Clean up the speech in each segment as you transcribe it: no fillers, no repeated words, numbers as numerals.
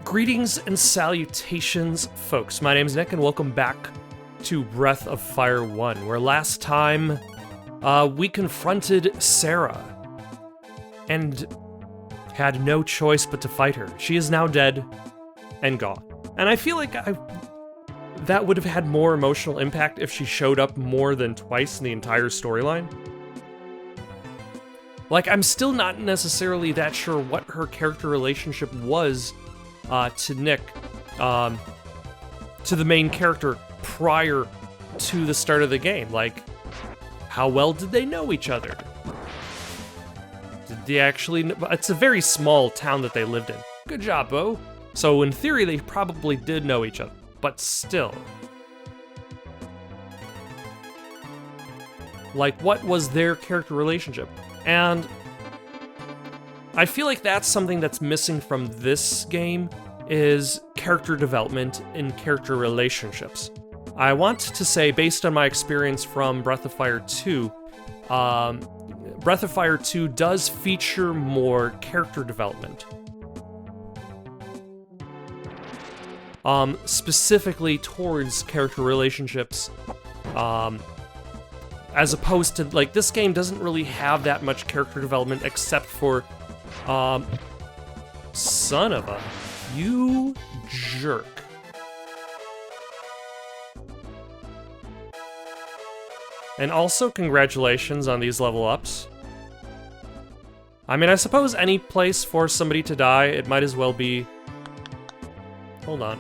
Greetings and salutations, folks. My name is Nick, and welcome back to Breath of Fire 1, where last time we confronted Sara and had no choice but to fight her. She is now dead and gone. And I feel like that would have had more emotional impact if she showed up more than twice in the entire storyline. Like, I'm still not necessarily that sure what her character relationship was to Nick, to the main character prior to the start of the game. Like, how well did they know each other? Did they actually know? It's a very small town that they lived in. Good job, Bo. So in theory, they probably did know each other, but still. Like, what was their character relationship? And I feel like that's something that's missing from this game, is character development in character relationships. I want to say, based on my experience from Breath of Fire 2, Breath of Fire 2 does feature more character development. Specifically towards character relationships, as opposed to, like, this game doesn't really have that much character development except for, son of a, you jerk. And also, congratulations on these level ups. I mean, I suppose any place for somebody to die, it might as well be... Hold on.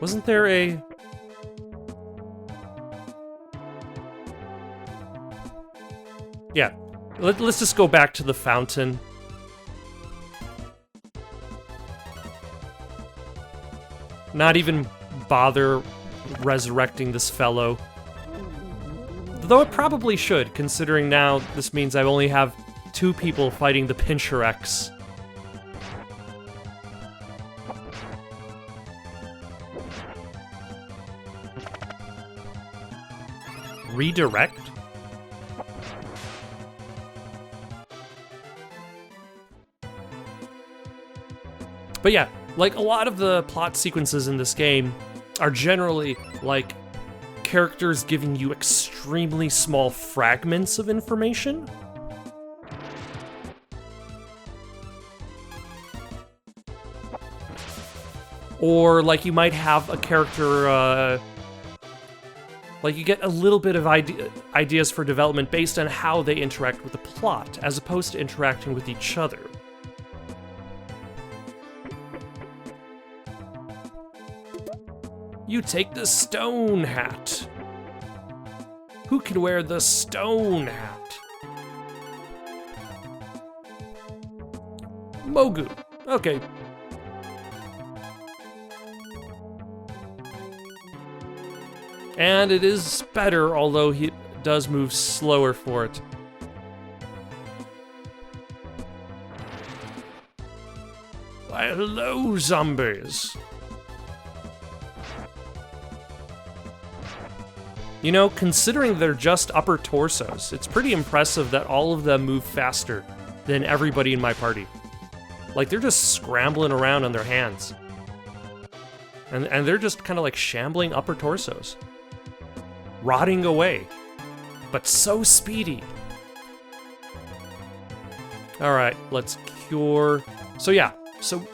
Wasn't there a... Yeah, let's just go back to the fountain. Not even bother resurrecting this fellow. Though it probably should, considering now this means I only have 2 people fighting the Pincher X. Redirect? But yeah, like, a lot of the plot sequences in this game are generally, like, characters giving you extremely small fragments of information. Or, like, you might have a character, like, you get a little bit of ideas for development based on how they interact with the plot, as opposed to interacting with each other. You take the stone hat. Who can wear the stone hat? Mogu. Okay. And it is better, although he does move slower for it. Why, hello, zombies. You know, considering they're just upper torsos, it's pretty impressive that all of them move faster than everybody in my party. Like, they're just scrambling around on their hands. And they're just kind of like shambling upper torsos. Rotting away. But so speedy. Alright, let's cure... So yeah, so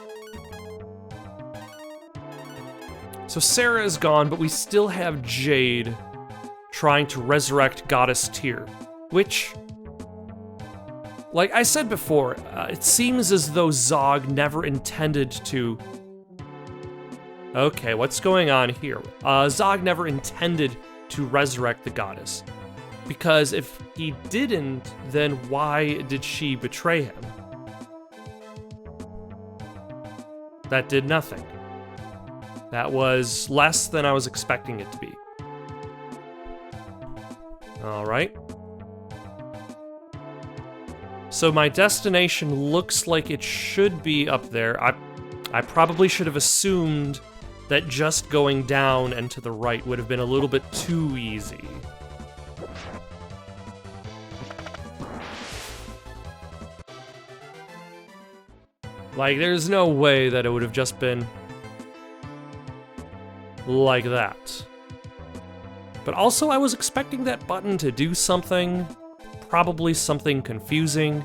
Sara is gone, but we still have Jade trying to resurrect Goddess Tyr, which, like I said before, it seems as though Zog never intended to... Okay, what's going on here? Zog never intended to resurrect the goddess, because if he didn't, then why did she betray him? That did nothing. That was less than I was expecting it to be. Alright. So my destination looks like it should be up there. I probably should have assumed that just going down and to the right would have been a little bit too easy. Like, there's no way that it would have just been like that. But also, I was expecting that button to do something, probably something confusing,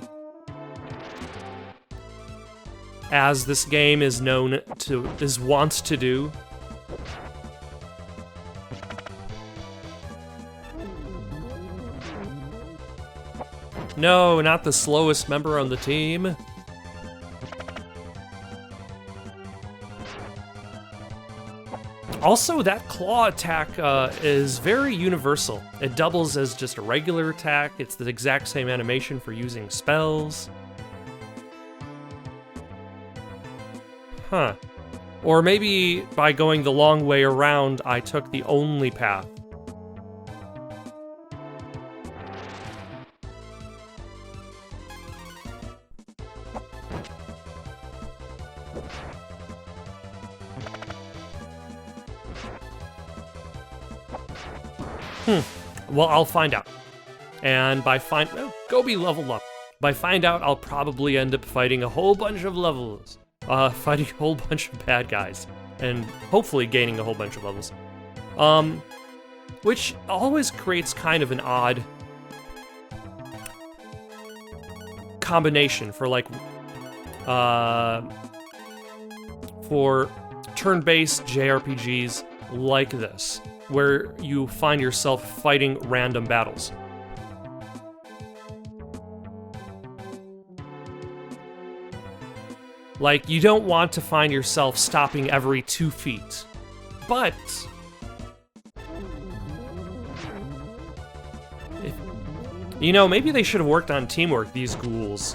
as this game is wont to do. No, not the slowest member on the team. Also, that claw attack is very universal. It doubles as just a regular attack. It's the exact same animation for using spells. Huh. Or maybe by going the long way around, I took the only path. Well, I'll find out. And by go be leveled up. By find out, I'll probably end up fighting a whole bunch of levels. Fighting a whole bunch of bad guys. And hopefully gaining a whole bunch of levels. Which always creates kind of an odd combination for like, for turn-based JRPGs like this, where you find yourself fighting random battles. Like, you don't want to find yourself stopping every 2 feet. But you know, maybe they should have worked on teamwork, these ghouls.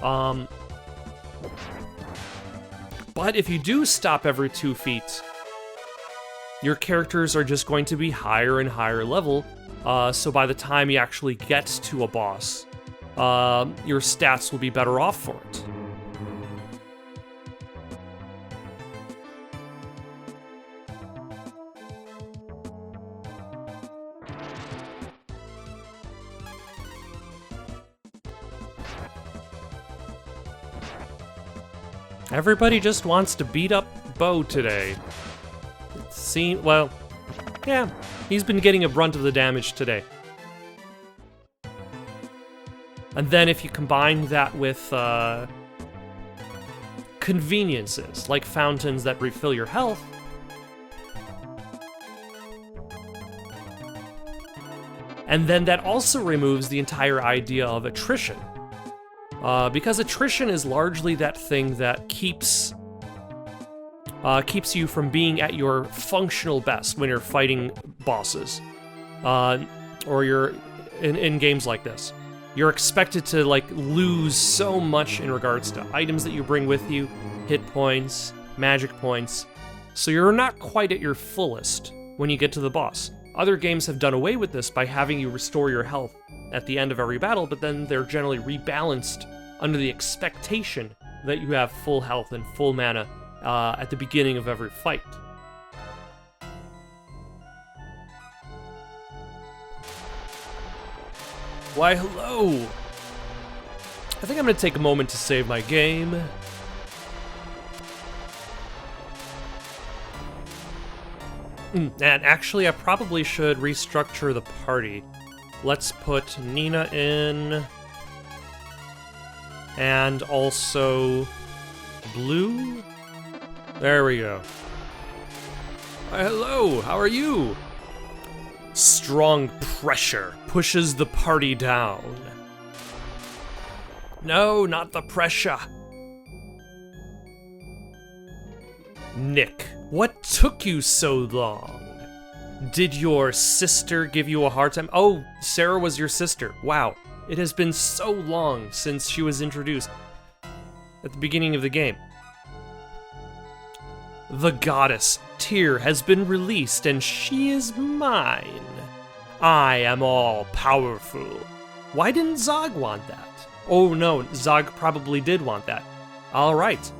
But if you do stop every 2 feet, your characters are just going to be higher and higher level, so by the time you actually get to a boss, your stats will be better off for it. Everybody just wants to beat up Bo today. Well, yeah, he's been getting a brunt of the damage today. And then if you combine that with conveniences, like fountains that refill your health, and then that also removes the entire idea of attrition. Because attrition is largely that thing that keeps you from being at your functional best when you're fighting bosses, or you're in games like this. You're expected to like lose so much in regards to items that you bring with you, hit points, magic points, so you're not quite at your fullest when you get to the boss. Other games have done away with this by having you restore your health at the end of every battle, but then they're generally rebalanced under the expectation that you have full health and full mana at the beginning of every fight. Why, hello! I think I'm gonna take a moment to save my game. And actually, I probably should restructure the party. Let's put Nina in, and also Blue. There we go. Hello, how are you? Strong pressure pushes the party down. No, not the pressure. Nick, what took you so long? Did your sister give you a hard time? Oh, Sara was your sister. Wow. It has been so long since she was introduced at the beginning of the game. The goddess Tyr has been released and she is mine. I am all powerful. Why didn't Zog want that? Oh no, Zog probably did want that. All right.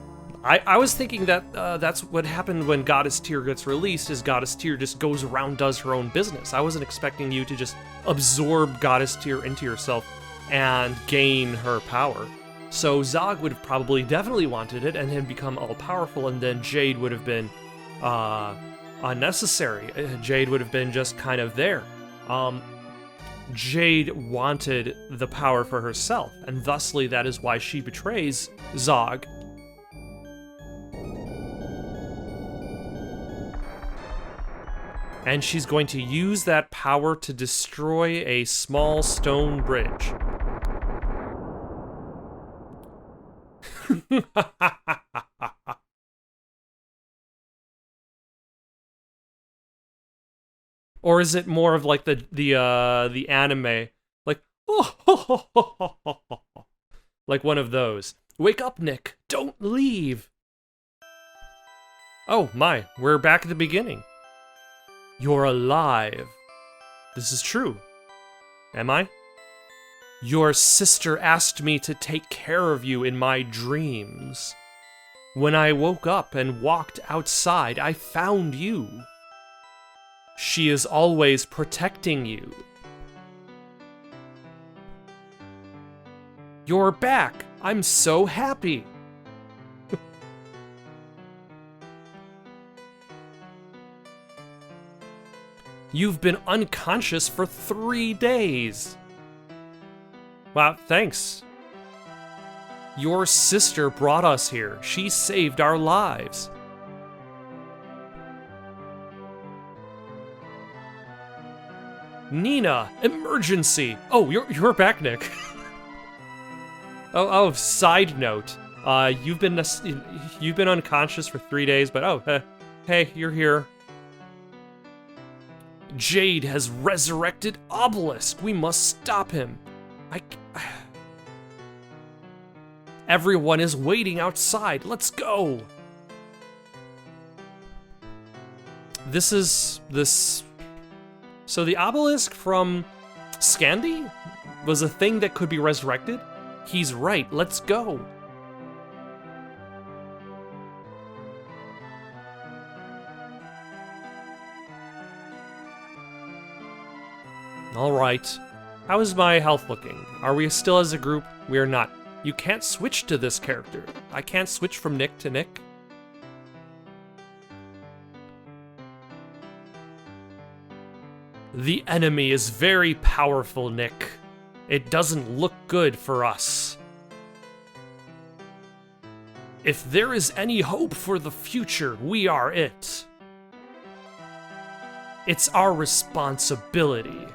I was thinking that that's what happened when Goddess Tyr gets released, is Goddess Tyr just goes around, does her own business. I wasn't expecting you to just absorb Goddess Tyr into yourself and gain her power. So Zog would have probably definitely wanted it and had become all-powerful, and then Jade would have been unnecessary. Jade would have been just kind of there. Jade wanted the power for herself, and thusly that is why she betrays Zog. And she's going to use that power to destroy a small stone bridge. Or is it more of like the anime, like like one of those? Wake up, Nick! Don't leave! Oh my, we're back at the beginning. You're alive. This is true. Am I? Your sister asked me to take care of you in my dreams. When I woke up and walked outside, I found you. She is always protecting you. You're back. I'm so happy. You've been unconscious for 3 days. Wow, thanks. Your sister brought us here. She saved our lives. Nina, emergency! Oh, you're back, Nick. oh, side note. You've been unconscious for 3 days, but hey, you're here. Jade has resurrected Obelisk. We must stop him. Everyone is waiting outside. Let's go. So the obelisk from Scandi was a thing that could be resurrected? He's right. Let's go. All right. How is my health looking? Are we still as a group? We are not. You can't switch to this character. I can't switch from Nick to Nick. The enemy is very powerful, Nick. It doesn't look good for us. If there is any hope for the future, we are it. It's our responsibility.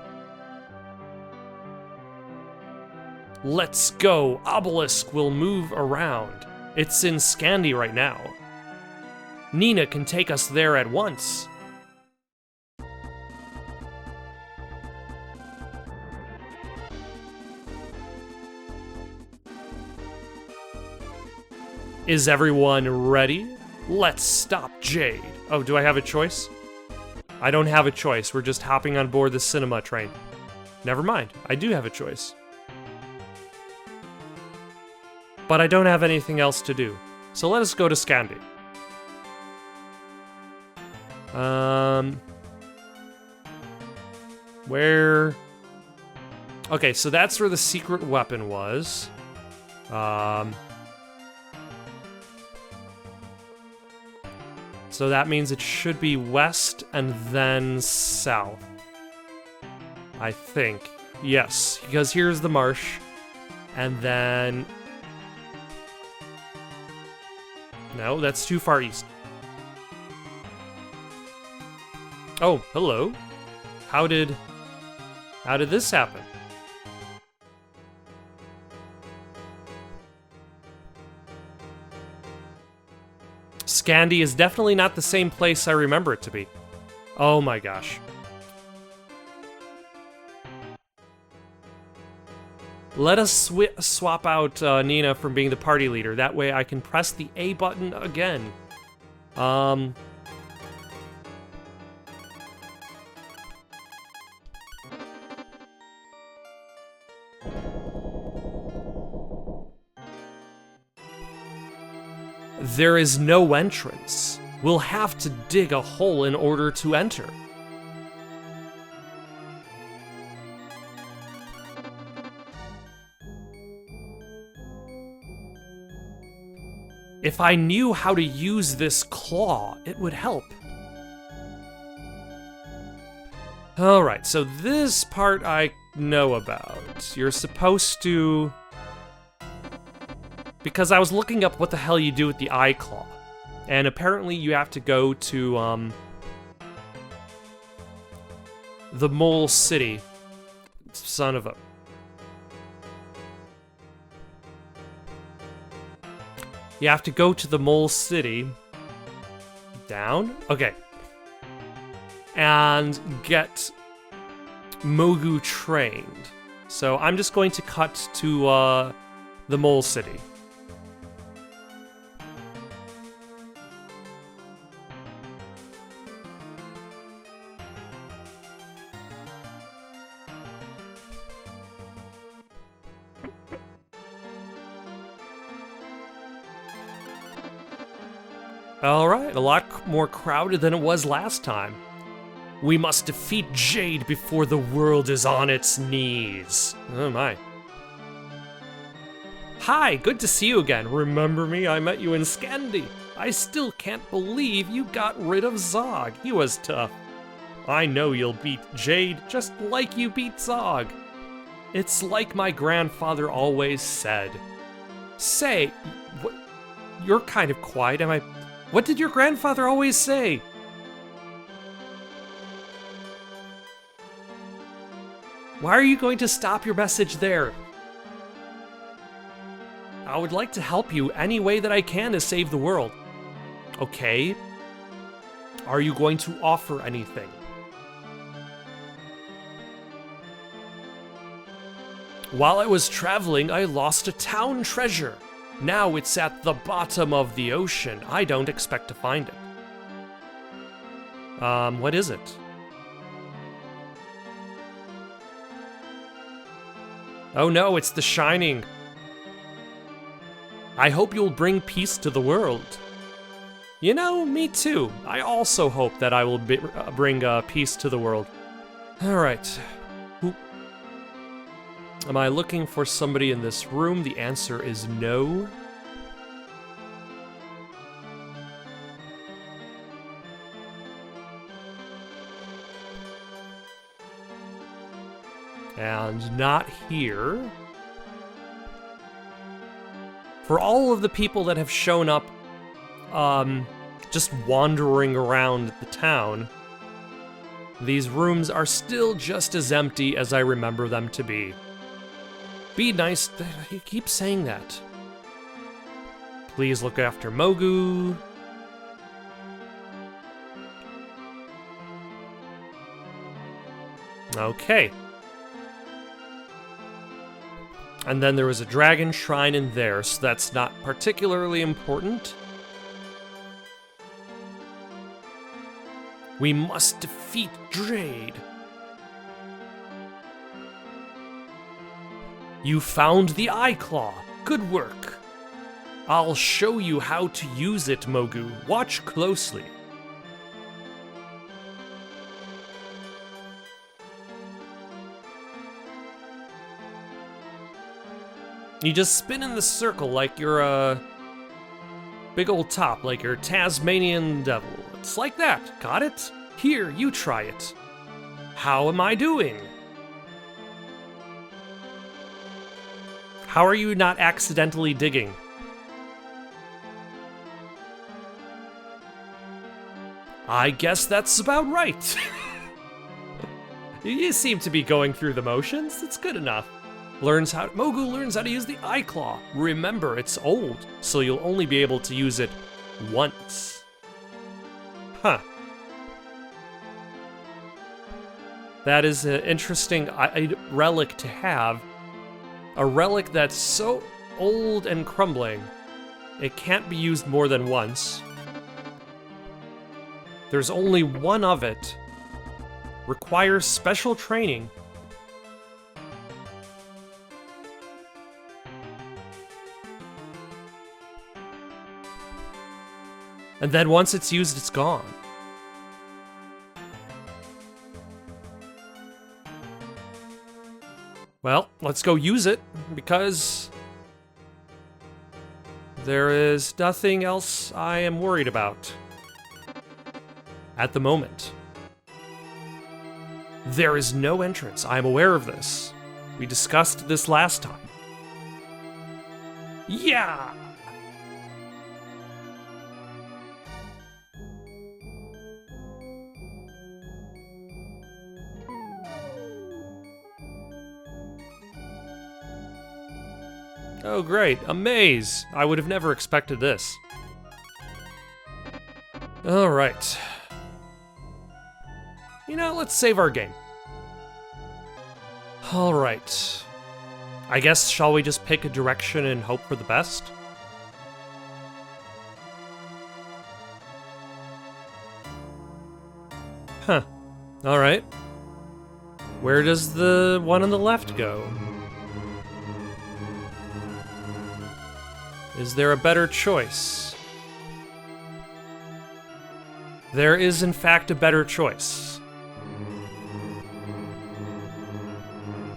Let's go. Obelisk will move around. It's in Scandi right now. Nina can take us there at once. Is everyone ready? Let's stop Jade. Oh, do I have a choice? I don't have a choice. We're just hopping on board the cinema train. Never mind. I do have a choice. But I don't have anything else to do. So let us go to Scandi. Where? Okay, so that's where the secret weapon was. So that means it should be west and then south. I think. Yes, because here's the marsh. And then... No, that's too far east. Oh, hello. How did this happen? Scandi is definitely not the same place I remember it to be. Oh my gosh. Let us swap out Nina from being the party leader. That way I can press the A button again. There is no entrance. We'll have to dig a hole in order to enter. If I knew how to use this claw, it would help. Alright, so this part I know about. You're supposed to... Because I was looking up what the hell you do with the eye claw. And apparently you have to go to, the Mole City. Son of a... You have to go to the Mole City. Down? Okay. And get Mogu trained. So I'm just going to cut to, the Mole City. Alright, a lot more crowded than it was last time. We must defeat Jade before the world is on its knees. Oh my. Hi, good to see you again. Remember me? I met you in Scandi. I still can't believe you got rid of Zog. He was tough. I know you'll beat Jade just like you beat Zog. It's like my grandfather always said. Say, what? You're kind of quiet, am I? What did your grandfather always say? Why are you going to stop your message there? I would like to help you any way that I can to save the world. Okay. Are you going to offer anything? While I was traveling, I lost a town treasure. Now it's at the bottom of the ocean. I don't expect to find it. What is it? Oh no, it's the Shining. I hope you'll bring peace to the world. You know, me too. I also hope that I will bring peace to the world. Alright. Am I looking for somebody in this room? The answer is no. And not here. For all of the people that have shown up, just wandering around the town, these rooms are still just as empty as I remember them to be. Be nice. You keep saying that. Please look after Mogu. Okay. And then there was a dragon shrine in there, so that's not particularly important. We must defeat Jade. You found the eye claw. Good work. I'll show you how to use it, Mogu. Watch closely. You just spin in the circle like you're a big old top, like you're Tasmanian devil. It's like that. Got it? Here, you try it. How am I doing? How are you not accidentally digging? I guess that's about right. You seem to be going through the motions. It's good enough. Mogu learns how to use the eye claw. Remember, it's old, so you'll only be able to use it once. Huh. That is an interesting relic to have. A relic that's so old and crumbling, it can't be used more than once. There's only one of it. Requires special training. And then once it's used, it's gone. Well, let's go use it, because There is nothing else I am worried about at the moment. There is no entrance. I am aware of this. We discussed this last time. Yeah! Oh great, a maze! I would have never expected this. Alright. You know, let's save our game. Alright. I guess, shall we just pick a direction and hope for the best? Huh. Alright. Where does the one on the left go? Is there a better choice? There is, in fact, a better choice.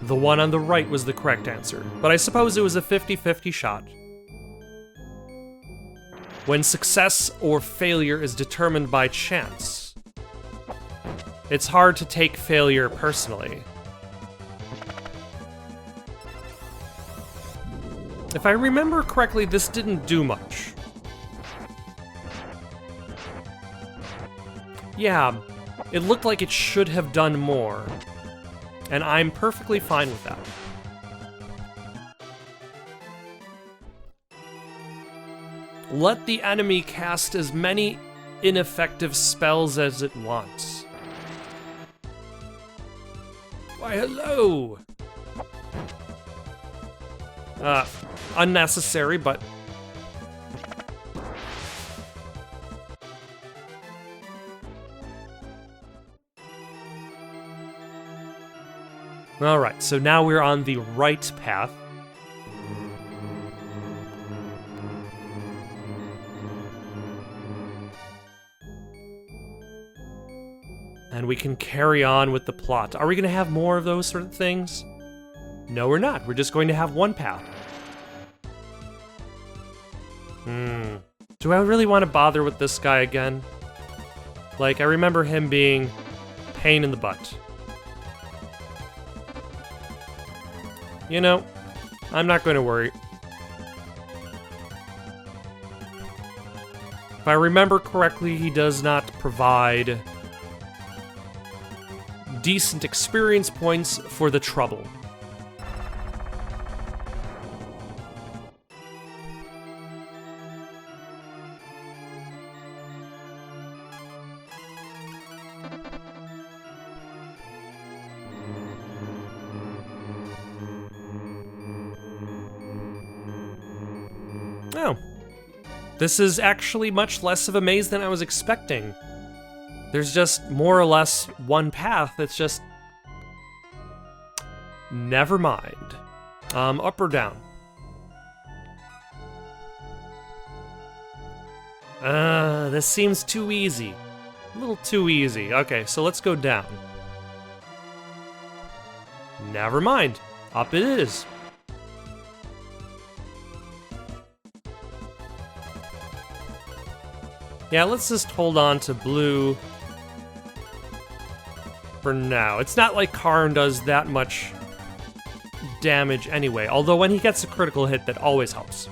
The one on the right was the correct answer, but I suppose it was a 50-50 shot. When success or failure is determined by chance, it's hard to take failure personally. If I remember correctly, this didn't do much. Yeah, it looked like it should have done more, and I'm perfectly fine with that. Let the enemy cast as many ineffective spells as it wants. Why, hello! Unnecessary, but... Alright, so now we're on the right path. And we can carry on with the plot. Are we going to have more of those sort of things? No, we're not. We're just going to have one path. Do I really want to bother with this guy again? Like, I remember him being pain in the butt. You know, I'm not going to worry. If I remember correctly, he does not provide decent experience points for the trouble. Oh. This is actually much less of a maze than I was expecting. There's just more or less one path. It's just... Never mind. Up or down? This seems too easy. A little too easy. Okay, so let's go down. Never mind. Up it is. Yeah, let's just hold on to blue for now. It's not like Karn does that much damage anyway, although when he gets a critical hit, that always helps.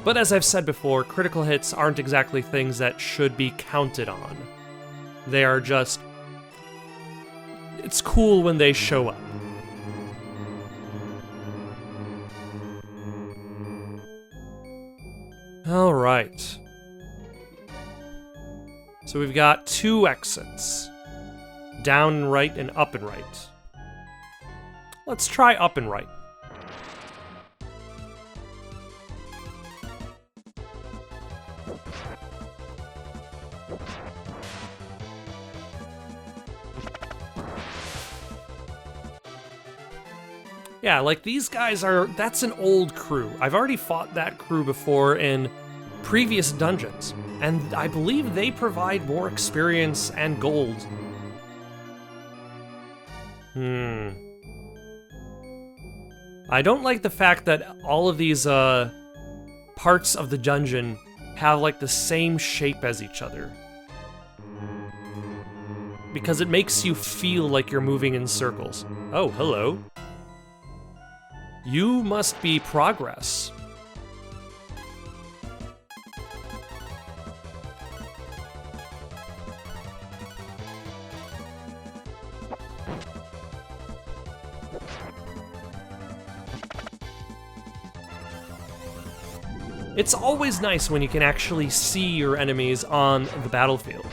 But as I've said before, critical hits aren't exactly things that should be counted on. They are just... It's cool when they show up. Alright. So we've got two exits. Down and right and up and right. Let's try up and right. Yeah, like these guys are, that's an old crew. I've already fought that crew before in previous dungeons, and I believe they provide more experience and gold. I don't like the fact that all of these parts of the dungeon have like the same shape as each other. Because it makes you feel like you're moving in circles. Oh, hello. You must be progress. It's always nice when you can actually see your enemies on the battlefield.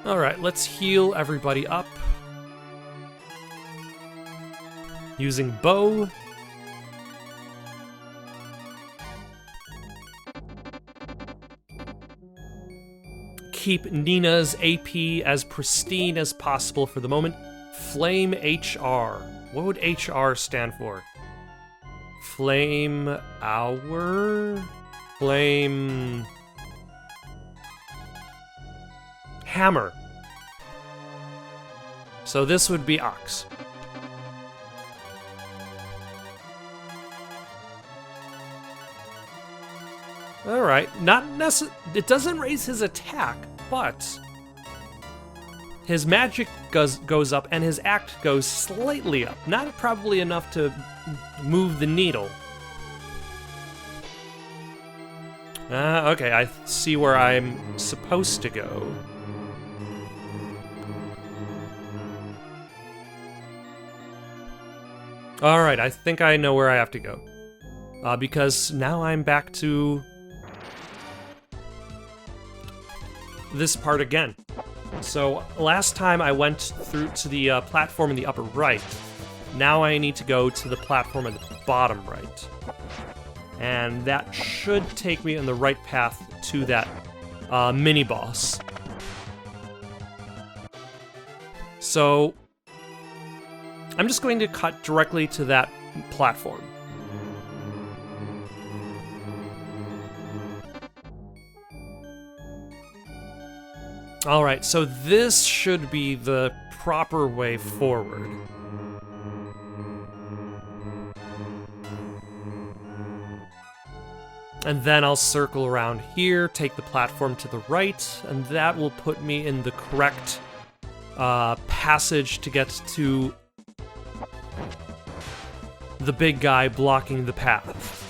Alright, let's heal everybody up. Using bow. Keep Nina's AP as pristine as possible for the moment. Flame HR. What would HR stand for? Flame Hour? Flame... Hammer. So this would be Ox. Alright, it doesn't raise his attack, but his magic goes up and his act goes slightly up. Not probably enough to move the needle. Okay, I see where I'm supposed to go. Alright, I think I know where I have to go. Because now I'm back to this part again. So last time I went through to the platform in the upper right. Now I need to go to the platform in the bottom right. And that should take me in the right path to that mini-boss. So I'm just going to cut directly to that platform. Alright, so this should be the proper way forward. And then I'll circle around here, take the platform to the right, and that will put me in the correct passage to get to the big guy blocking the path.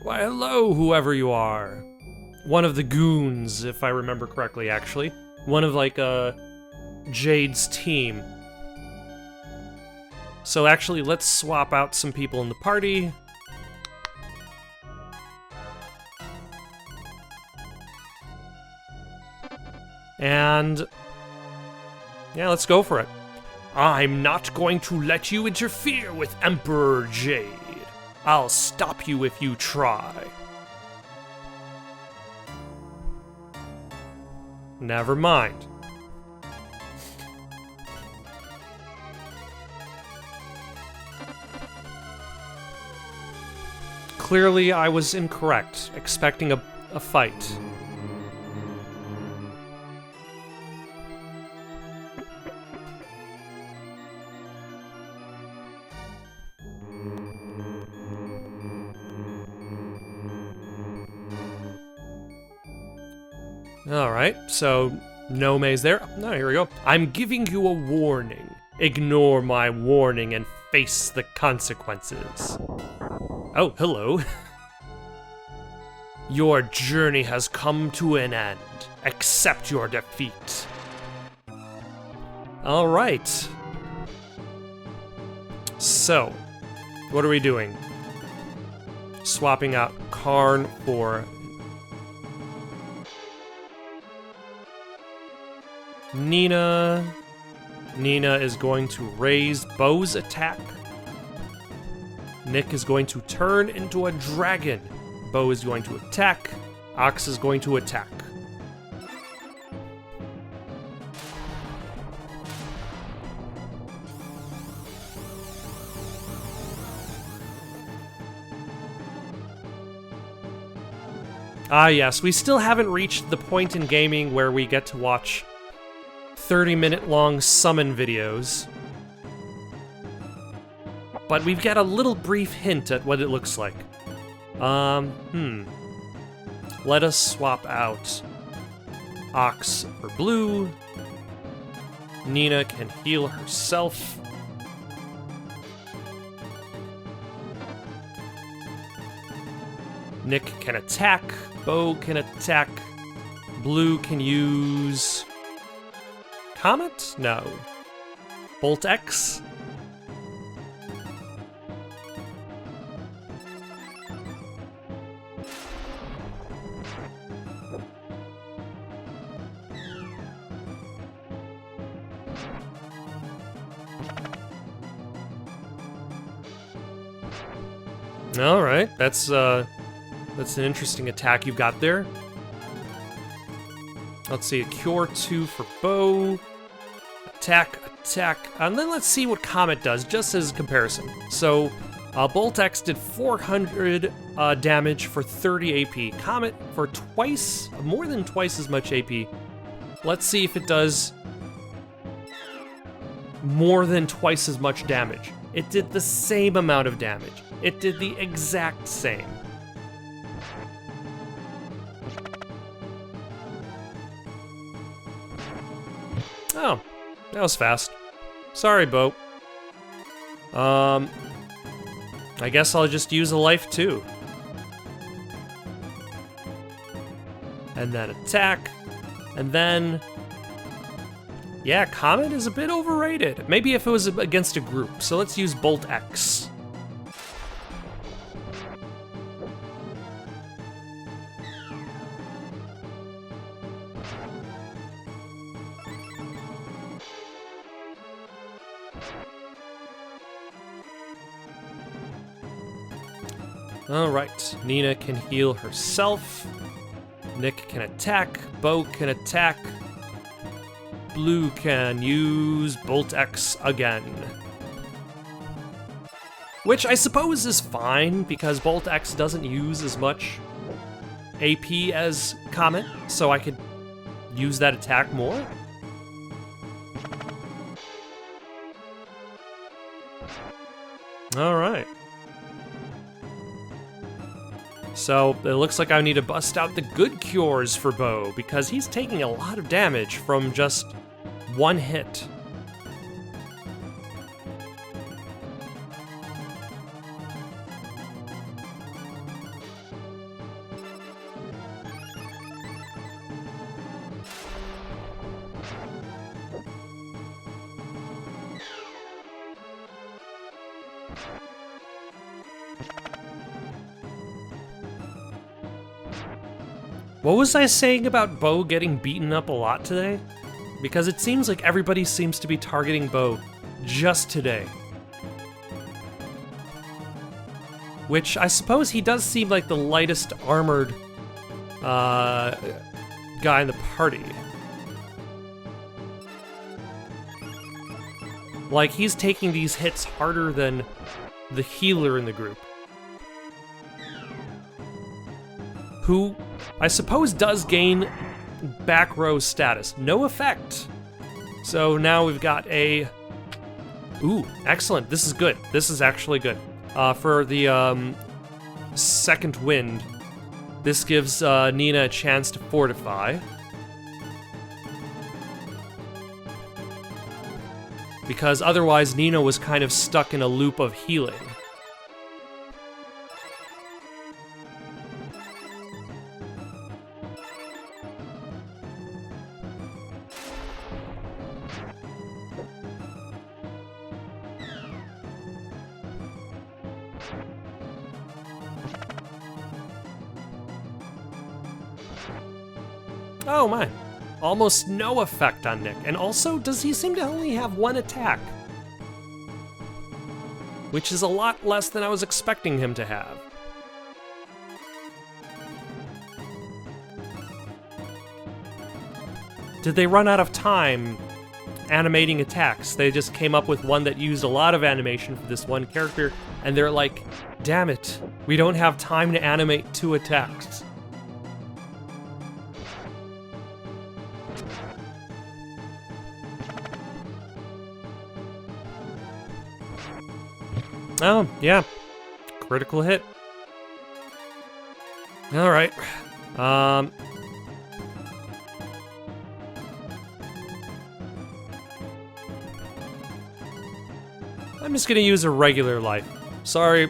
Why, hello, whoever you are. One of the goons, if I remember correctly, actually. One of, like, Jade's team. So actually, let's swap out some people in the party. And yeah, let's go for it. I'm not going to let you interfere with Emperor Jade. I'll stop you if you try. Never mind. Clearly, I was incorrect, expecting a fight. Alright, so no maze there. Oh, here we go. I'm giving you a warning. Ignore my warning and face the consequences. Oh, hello. Your journey has come to an end. Accept your defeat. Alright. So, what are we doing? Swapping out Karn for Nina. Nina is going to raise Bo's attack. Nick is going to turn into a dragon. Bo is going to attack. Ox is going to attack. Ah, yes, we still haven't reached the point in gaming where we get to watch 30-minute-long summon videos. But we've got a little brief hint at what it looks like. Let us swap out Ox for blue. Nina can heal herself. Nick can attack. Bo can attack. Blue can use... Comet? No. Bolt X? Alright, that's an interesting attack you've got there. Let's see, a Cure 2 for Bo. Attack, attack. And then let's see what Comet does, just as a comparison. So, Bolt X did 400 damage for 30 AP. Comet for more than twice as much AP. Let's see if it does more than twice as much damage. It did the same amount of damage. It did the exact same. Oh, that was fast. Sorry, Bo. I guess I'll just use a life too. And then attack. And then... Yeah, Comet is a bit overrated. Maybe if it was against a group. So let's use Bolt X. Alright, Nina can heal herself. Nick can attack. Bo can attack. Blue can use Bolt X again. Which I suppose is fine, because Bolt X doesn't use as much AP as Comet, so I could use that attack more. Alright. So, it looks like I need to bust out the good cures for Bo, because he's taking a lot of damage from just one hit. What was I saying about Bo getting beaten up a lot today? Because it seems like everybody seems to be targeting Bo just today. Which, I suppose he does seem like the lightest armored guy in the party. Like, he's taking these hits harder than the healer in the group. Who, I suppose, does gain back row status. No effect. So now we've got a... Ooh, excellent. This is good. This is actually good. For the second wind, this gives Nina a chance to fortify. Because otherwise Nina was kind of stuck in a loop of healing. Oh my. almost no effect on Nick. And also, does he seem to only have one attack? Which is a lot less than I was expecting him to have. Did they run out of time animating attacks? They just came up with one that used a lot of animation for this one character, and they're like, damn it, we don't have time to animate 2 attacks. Oh, yeah. Critical hit. Alright. I'm just gonna use a regular life. Sorry.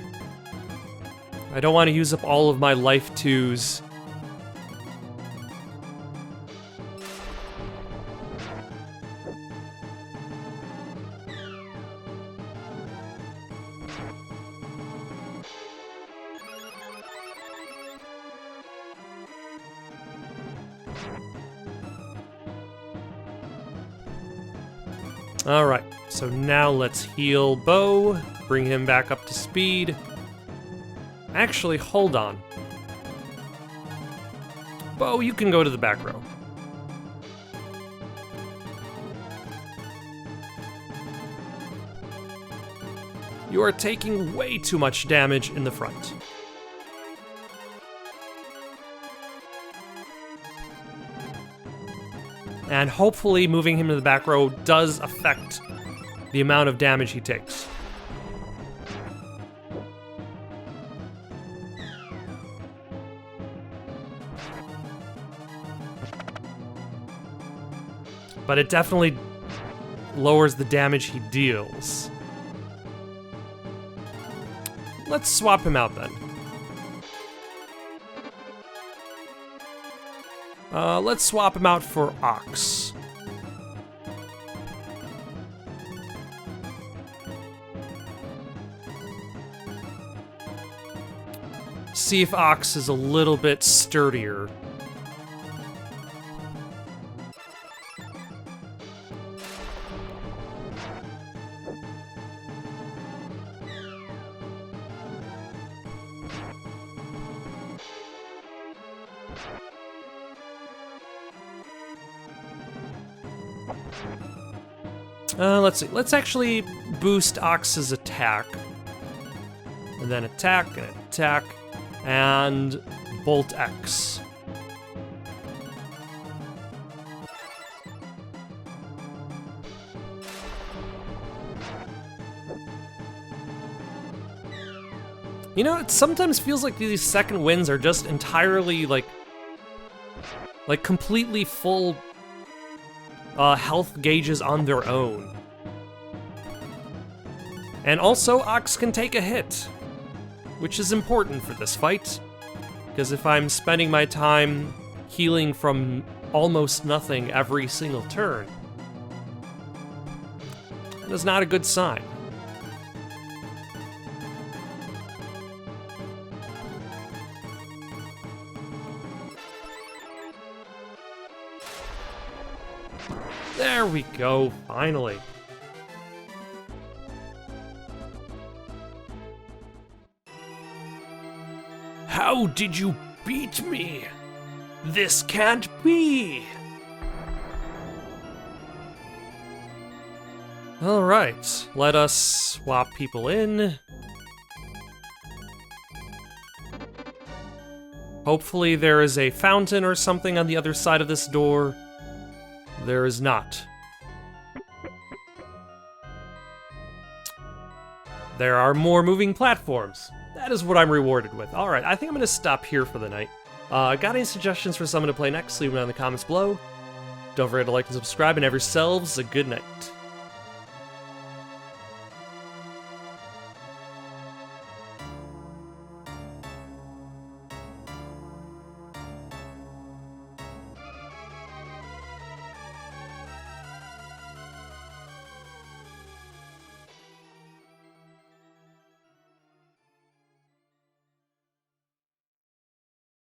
I don't want to use up all of my life 2s. Alright, so now let's heal Bo, bring him back up to speed. Actually, hold on. Bo, you can go to the back row. You are taking way too much damage in the front. And hopefully moving him to the back row does affect the amount of damage he takes. But it definitely lowers the damage he deals. Let's swap him out then. Let's swap him out for Ox. See if Ox is a little bit sturdier. Let's see. Let's actually boost Ox's attack. And then attack, and attack, and Bolt X. You know, it sometimes feels like these second wins are just entirely, like completely full health gauges on their own. And also, Ox can take a hit, which is important for this fight, because if I'm spending my time healing from almost nothing every single turn, that is not a good sign. There we go, finally. How did you beat me? This can't be! Alright, let us swap people in. Hopefully there is a fountain or something on the other side of this door. There is not. There are more moving platforms. That is what I'm rewarded with. Alright, I think I'm going to stop here for the night. Got any suggestions for someone to play next? Leave them down in the comments below. Don't forget to like and subscribe, and have yourselves a good night.